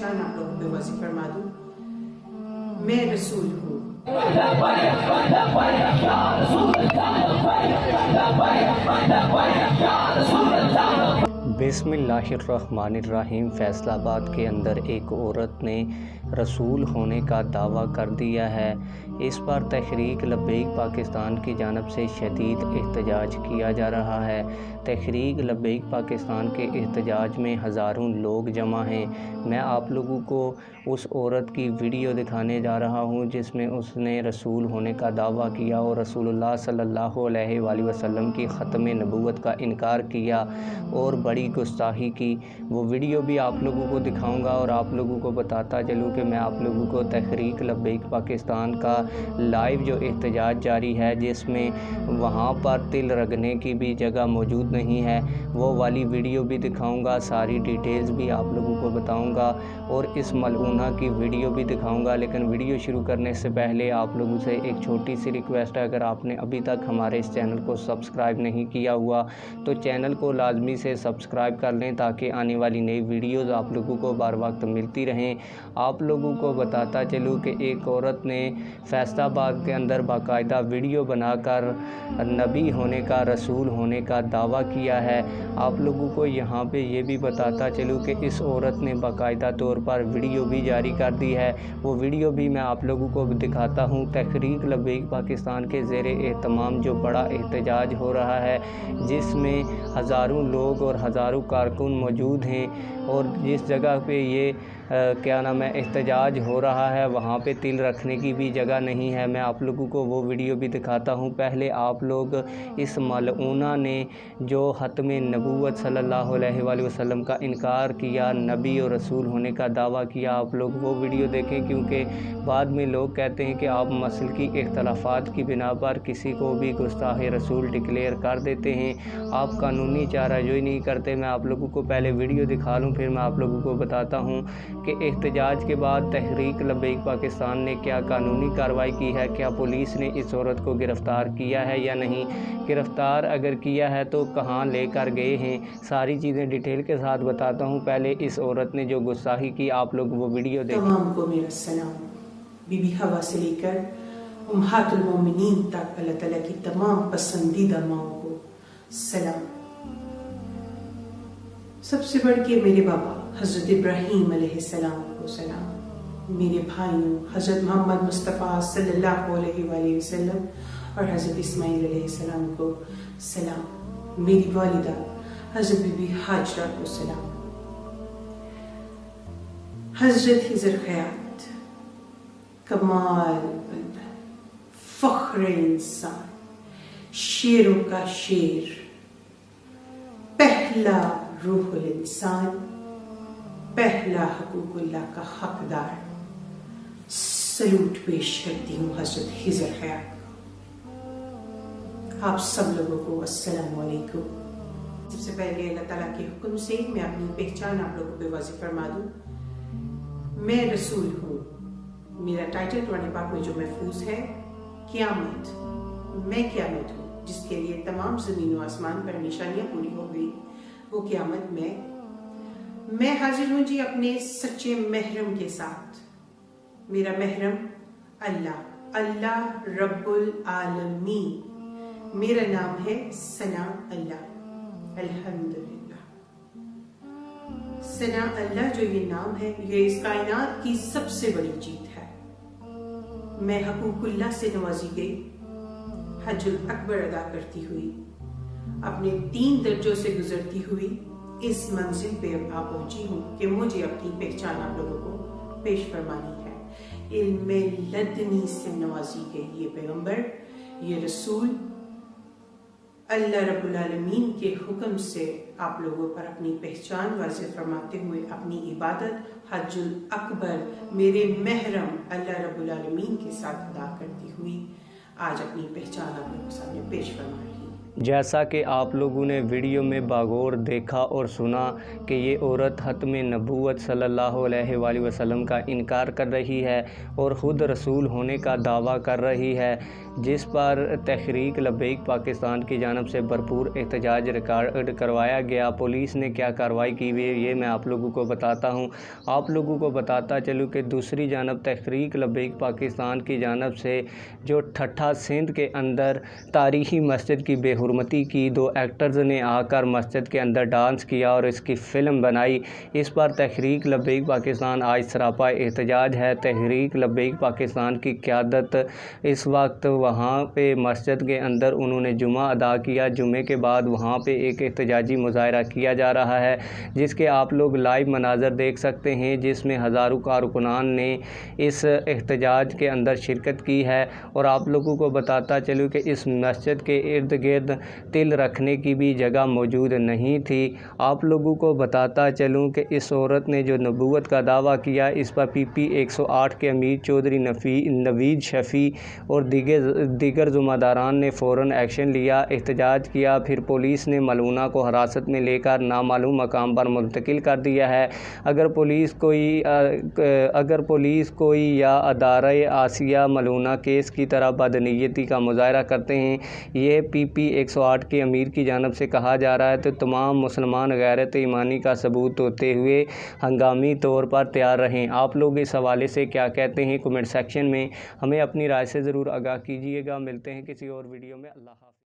पहचान आप लोगों पे वाज़ेह फरमा दूं, मैं रसूल हूँ। बिस्मिल्लाहिर्रहमानिर्रहीम। फैसलाबाद के अंदर एक औरत ने रसूल होने का दावा कर दिया है। इस पर तहरीक लब्बैक पाकिस्तान की जानिब से शदीद एहतजाज किया जा रहा है। तहरीक लब्बैक पाकिस्तान के एहतजाज में हज़ारों लोग जमा हैं। मैं आप लोगों को उस औरत की वीडियो दिखाने जा रहा हूं जिसमें उसने रसूल होने का दावा किया और रसूलुल्लाह सल्लल्लाहु अलैहि वसल्लम की ख़त्म नबूवत का इनकार किया और बड़ी गुस्ताखी की। वो वीडियो भी आप लोगों को दिखाऊंगा और आप लोगों को बताता चलूँ कि मैं आप लोगों को तहरीक लब्बैक पाकिस्तान का लाइव जो एहतजाज जारी है, जिसमें वहाँ पर तिल रगने की भी जगह मौजूद नहीं है, वो वाली वीडियो भी दिखाऊंगा। सारी डिटेल्स भी आप लोगों को बताऊंगा और इस मलऊना की वीडियो भी दिखाऊंगा। लेकिन वीडियो शुरू करने से पहले आप लोगों से एक छोटी सी रिक्वेस्ट है, अगर आपने अभी तक हमारे इस चैनल को सब्सक्राइब नहीं किया हुआ तो चैनल को लाजमी से सब्सक्राइब कर लें ताकि आने वाली नई वीडियोज़ आप लोगों को बार वक्त मिलती रहें। आप लोगों को बताता चलूँ कि एक औरत ने फैसलाबाद के अंदर बाकायदा वीडियो बनाकर नबी होने का, रसूल होने का दावा किया है। आप लोगों को यहाँ पे ये भी बताता चलूँ कि इस औरत ने बाकायदा तौर पर वीडियो भी जारी कर दी है। वो वीडियो भी मैं आप लोगों को दिखाता हूँ। तहरीक लब्बैक पाकिस्तान के ज़ेरे एहतमाम जो बड़ा एहतजाज हो रहा है, जिसमें हज़ारों लोग और हज़ारों कारकुन मौजूद हैं और जिस जगह पे ये क्या नाम है एहतजाज हो रहा है, वहाँ पे तिल रखने की भी जगह नहीं है। मैं आप लोगों को वो वीडियो भी दिखाता हूँ। पहले आप लोग इस मलऊना ने जो ख़त्म नबूवत सल्लल्लाहु अलैहि वसल्लम का इनकार किया, नबी और रसूल होने का दावा किया, आप लोग वो वीडियो देखें, क्योंकि बाद में लोग कहते हैं कि आप मसलकी इख्तलाफात की बिना पर किसी को भी गुस्ताख रसूल डिक्लेयर कर देते हैं, आप कानूनी चाराजोई नहीं करते। मैं आप लोगों को पहले वीडियो दिखा लूँ, फिर मैं आप लोगों को बताता हूँ कि एहतजाज के बाद तहरीक लब्बैक पाकिस्तान ने क्या कानूनी कार्रवाई की है, क्या पुलिस ने इस औरत को गिरफ़्तार किया है या नहीं, गिरफ़्तार अगर किया है तो कहाँ लेकर गए हैं, सारी चीज़ें डिटेल के साथ बताता हूँ। पहले इस औरत ने जो गुस्ताखी की, आप लोग वो वीडियो देखें। तमाम को मेरा सलाम। बीबी हवा से लेकर उम्महातुल मोमिनीन तक अल्लाह ताला की तमाम पसंदीदा माओं को सलाम। सबसे बढ़ के मेरे बाबा हज़रत इब्राहीम अलैहिस्सलाम को सलाम। मेरे भाइयों हज़रत मोहम्मद मुस्तफ़ा सल्लल्लाहु अलैहि वसल्लम और हज़रत इस्माइल अलैहिस्सलाम को सलाम। मेरी वालिदा हज़रत बीबी हाजरा को सलाम। हज़रत हिजर ख़यात, कमाल, फ़ख्र इंसान, शेरों का शेर, पहला रूहुल इंसान, पहला हकूकुल्लाह का हकदार, सलूट पेश करती हूँ हज़रत हिजर ख़यात को। आप सब लोगों को अस्सलामु अलैकुम। सबसे पहले अल्लाह ताला के हुक्म से मैं अपनी पहचान आप लोगों पे वाज़ेह फरमा दूँ, मैं रसूल हूँ। मेरा टाइटल कुरान पाक में जो महफूज है, क़यामत, मैं क़यामत हूँ, जिसके लिए तमाम ज़मीन व आसमान पर निशानियाँ पूरी हो गई, वो क़यामत मैं हाजिर हूँ जी अपने सच्चे महरम के साथ। मेरा महरम अल्लाह रब्बुल आलमीन। मेरा नाम है सना अल्लाह। अल्हम्दुलिल्लाह। सना अल्लाह जो ये नाम है, ये इस कायनात की सबसे बड़ी जीत है। मैं हकूकुल्लाह से नवाजी गई, हज्जुल अकबर अदा करती हुई, अपने 3 दर्जों से गुजरती हुई इस मंजिल पे आ पहुंची हूँ कि मुझे अपनी पहचान आप लोगों को पेश फरमानी है। इल्मे लदनी से नवाजी गई ये पैगंबर, ये रसूल, अल्लाह रब्बुल आलमीन के हुक्म से आप लोगों पर अपनी पहचान वाज़ेह फरमाते हुए अपनी इबादत हज्जुल अकबर मेरे महरम अल्लाह रब्बुल आलमीन के साथ अदा करती हुई आज अपनी पहचान आप लोगों के सामने पेश फरमा रही हूँ। जैसा कि आप लोगों ने वीडियो में बागौर देखा और सुना कि ये औरत ख़त्म नबूवत सल्लल्लाहु अलैहि वसल्लम का इनकार कर रही है और ख़ुद रसूल होने का दावा कर रही है, जिस पर तहरीक लब्बैक पाकिस्तान की जानिब से भरपूर एहतजाज रिकॉर्ड करवाया गया। पुलिस ने क्या कार्रवाई की हुई है ये मैं आप लोगों को बताता हूँ। आप लोगों को बताता चलूँ कि दूसरी जानब तहरीक लब्बैक पाकिस्तान की जानिब से जो ठट्ठा सिंध के अंदर तारीख़ी मस्जिद की बेहुरमती की, दो एक्टर्स ने आकर मस्जिद के अंदर डांस किया और इसकी फ़िल्म बनाई। इस पर तहरीक लब्बैक पाकिस्तान आज सरापा एहतजाज है। तहरीक लब्बैक पाकिस्तान की क़यादत इस वक्त वहाँ पे मस्जिद के अंदर उन्होंने जुमा अदा किया। जुमे के बाद वहाँ पे एक एहतजाजी मुज़ाहरा किया जा रहा है, जिसके आप लोग लाइव मनाज़र देख सकते हैं, जिसमें हज़ारों कारकुनान ने इस एहतजाज के अंदर शिरकत की है। और आप लोगों को बताता चलूँ कि इस मस्जिद के इर्द गिर्द तिल रखने की भी जगह मौजूद नहीं थी। आप लोगों को बताता चलूँ कि इस औरत ने जो नबूवत का दावा किया, इस पर PP 108 के अमीर चौधरी नवीद शफ़ी और दीगर ज़िम्मेदारान ने फ़ौरन एक्शन लिया, एहतजाज किया। फिर पुलिस ने मलूना को हिरासत में लेकर नामालूम मकाम पर मुंतकिल कर दिया है। अगर पुलिस कोई या अदारे आसिया मलूना केस की तरह बदनीयती का मुज़ाहरा करते हैं, ये PP 108 के अमीर की जानिब से कहा जा रहा है, तो तमाम मुसलमान गैरत ईमानी का सबूत होते हुए हंगामी तौर पर तैयार रहें। आप लोग इस हवाले से क्या कहते हैं कमेंट सेक्शन में हमें अपनी राय से ज़रूर आगाह कीजिएगा। मिलते हैं किसी और वीडियो में। अल्लाह हाफ़िज़।